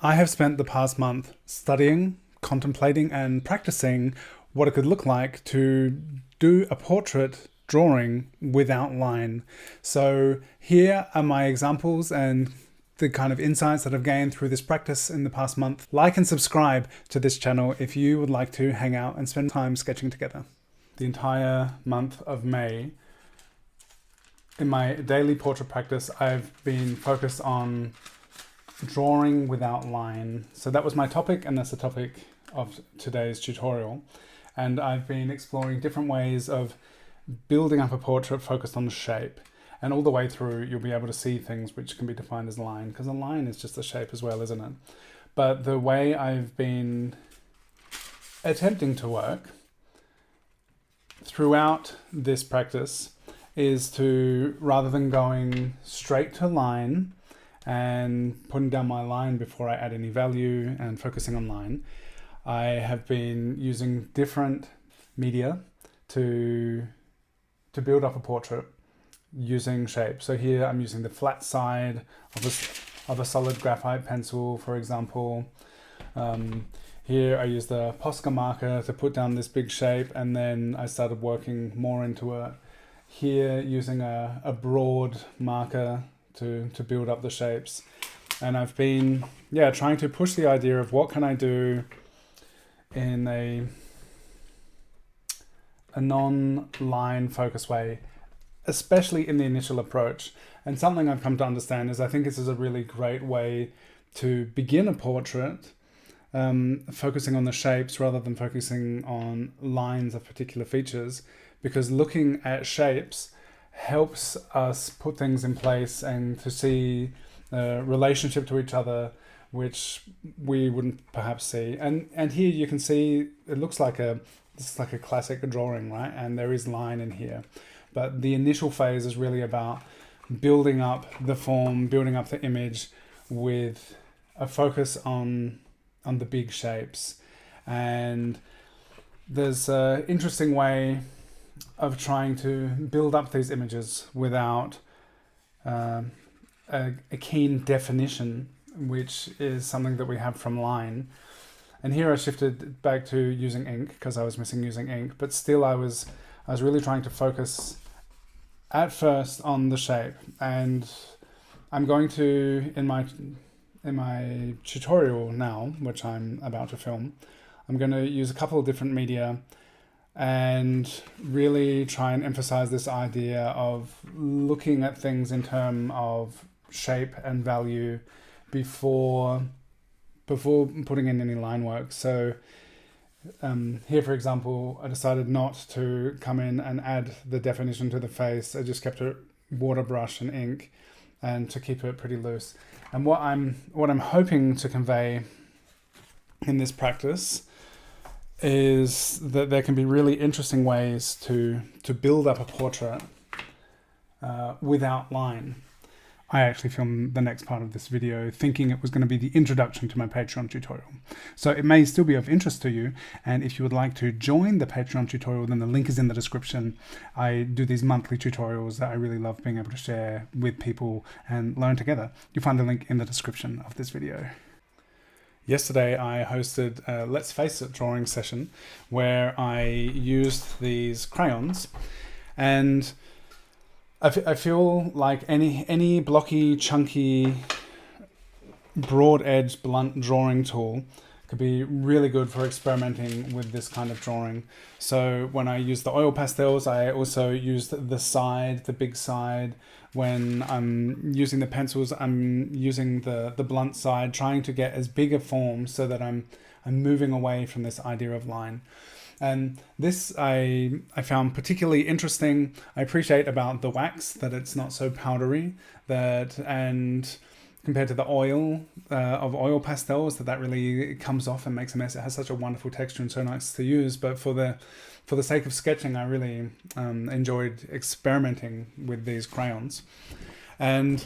I have spent the past month studying, contemplating, and practicing what it could look like to do a portrait drawing without line. So, here are my examples and the kind of insights that I've gained through this practice in the past month. Like and subscribe to this channel if you would like to hang out and spend time sketching together. The entire month of May, in my daily portrait practice, I've been focused on drawing without line. So that was my topic, and that's the topic of today's tutorial. And I've been exploring different ways of building up a portrait focused on shape. And all the way through, you'll be able to see things which can be defined as line, because a line is just a shape as well, isn't it? But the way I've been attempting to work throughout this practice is to, rather than going straight to line and putting down my line before I add any value and focusing on line, I have been using different media to build up a portrait using shape. So here I'm using the flat side of a solid graphite pencil, for example. Here I use the Posca marker to put down this big shape, and then I started working more into it. Here using a broad marker to build up the shapes. And I've been trying to push the idea of what can I do in a non-line focus way, especially in the initial approach. And something I've come to understand is I think this is a really great way to begin a portrait, focusing on the shapes rather than focusing on lines of particular features, because looking at shapes helps us put things in place and to see a relationship to each other which we wouldn't perhaps see. And here you can see it looks like this is like a classic drawing, right? And there is line in here. But the initial phase is really about building up the form, building up the image with a focus on the big shapes. And there's an interesting way of trying to build up these images without a keen definition, which is something that we have from line. And here I shifted back to using ink because I was missing using ink, but still I was really trying to focus at first on the shape. And I'm going to, in my tutorial now, which I'm about to film, I'm going to use a couple of different media and really try and emphasize this idea of looking at things in terms of shape and value before putting in any line work. So here, for example, I decided not to come in and add the definition to the face. I just kept it water brush and ink, and to keep it pretty loose. And what I'm hoping to convey in this practice is that there can be really interesting ways to build up a portrait without line. I actually filmed the next part of this video thinking it was going to be the introduction to my Patreon tutorial. So it may still be of interest to you, and if you would like to join the Patreon tutorial, then the link is in the description. I do these monthly tutorials that I really love being able to share with people and learn together. You'll find the link in the description of this video. Yesterday I hosted a Let's Face It drawing session where I used these crayons, and I feel like any blocky, chunky, broad edge, blunt drawing tool could be really good for experimenting with this kind of drawing. So when I use the oil pastels, I also use the big side. When I'm using the pencils, I'm using the blunt side, trying to get as big a form so that I'm moving away from this idea of line. And this I found particularly interesting. I appreciate about the wax that it's not so powdery, and compared to the oil of oil pastels, that really comes off and makes a mess. It has such a wonderful texture and so nice to use. But for the sake of sketching, I really enjoyed experimenting with these crayons. And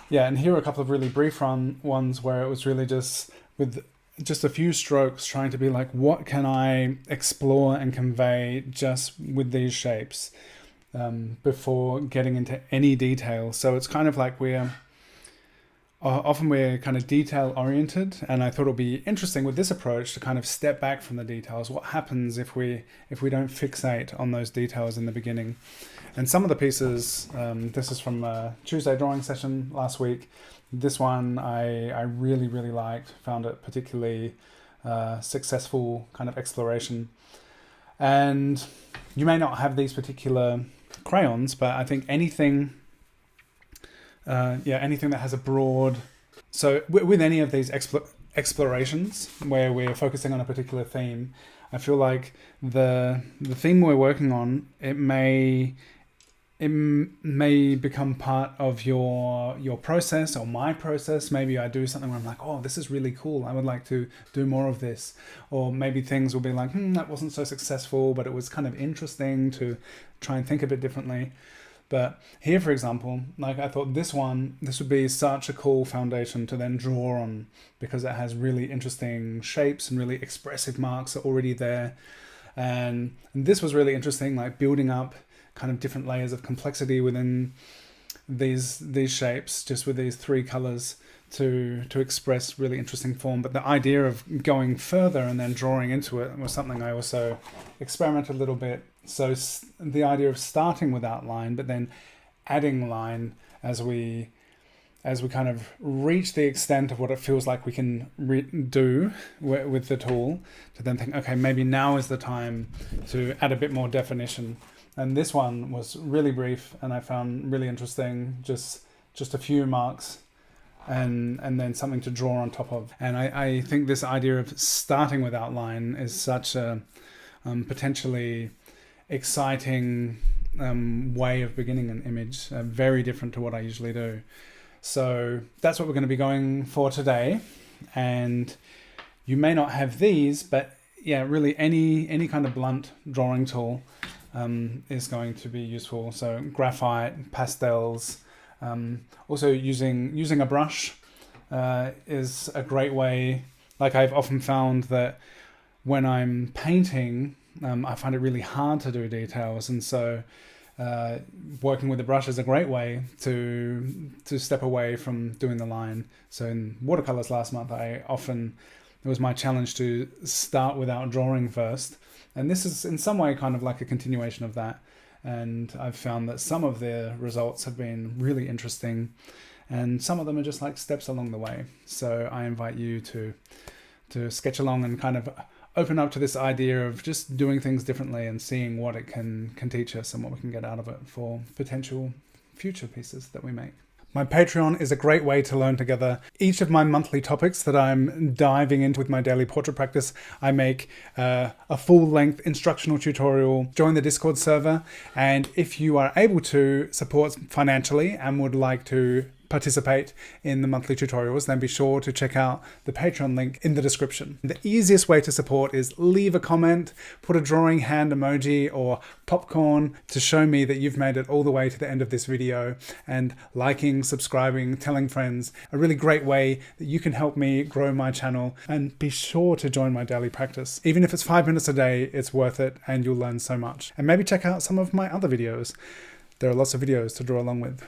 here are a couple of really brief ones where it was really just with just a few strokes trying to be like, what can I explore and convey just with these shapes before getting into any detail. So it's kind of like we're often we're kind of detail oriented, and I thought it would be interesting with this approach to kind of step back from the details. What happens if we don't fixate on those details in the beginning? And some of the pieces, this is from a Tuesday drawing session last week. This one I really, really liked, found it particularly successful kind of exploration. And you may not have these particular crayons, but I think anything anything that has a broad... So with any of these explorations where we're focusing on a particular theme, I feel like the theme we're working on, it may become part of your process or my process. Maybe I do something where I'm like, oh, this is really cool, I would like to do more of this. Or maybe things will be like, that wasn't so successful, but it was kind of interesting to try and think a bit differently. But here, for example, like I thought this would be such a cool foundation to then draw on, because it has really interesting shapes and really expressive marks are already there. And this was really interesting, like building up kind of different layers of complexity within these shapes, just with these three colors to express really interesting form. But the idea of going further and then drawing into it was something I also experimented a little bit. So the idea of starting with outline, but then adding line as we kind of reach the extent of what it feels like we can do with the tool, to then think, okay, maybe now is the time to add a bit more definition. And this one was really brief, and I found really interesting, just a few marks and then something to draw on top of. And I think this idea of starting with outline is such a potentially exciting way of beginning an image, very different to what I usually do. So that's what we're going to be going for today. And you may not have these, but yeah, really any kind of blunt drawing tool is going to be useful. So graphite, pastels, also using a brush is a great way. Like I've often found that when I'm painting, I find it really hard to do details, and so working with a brush is a great way to step away from doing the line. So in watercolors last month, it was my challenge to start without drawing first, and this is in some way kind of like a continuation of that. And I've found that some of the results have been really interesting, and some of them are just like steps along the way. So I invite you to sketch along and kind of open up to this idea of just doing things differently and seeing what it can teach us and what we can get out of it for potential future pieces that we make. My Patreon is a great way to learn together. Each of my monthly topics that I'm diving into with my daily portrait practice, I make a full-length instructional tutorial. Join the Discord server, and if you are able to support financially and would like to participate in the monthly tutorials, then be sure to check out the Patreon link in the description. The easiest way to support is leave a comment, put a drawing hand emoji or popcorn to show me that you've made it all the way to the end of this video, and liking, subscribing, telling friends, a really great way that you can help me grow my channel. And be sure to join my daily practice. Even if it's 5 minutes a day, it's worth it and you'll learn so much. And maybe check out some of my other videos. There are lots of videos to draw along with.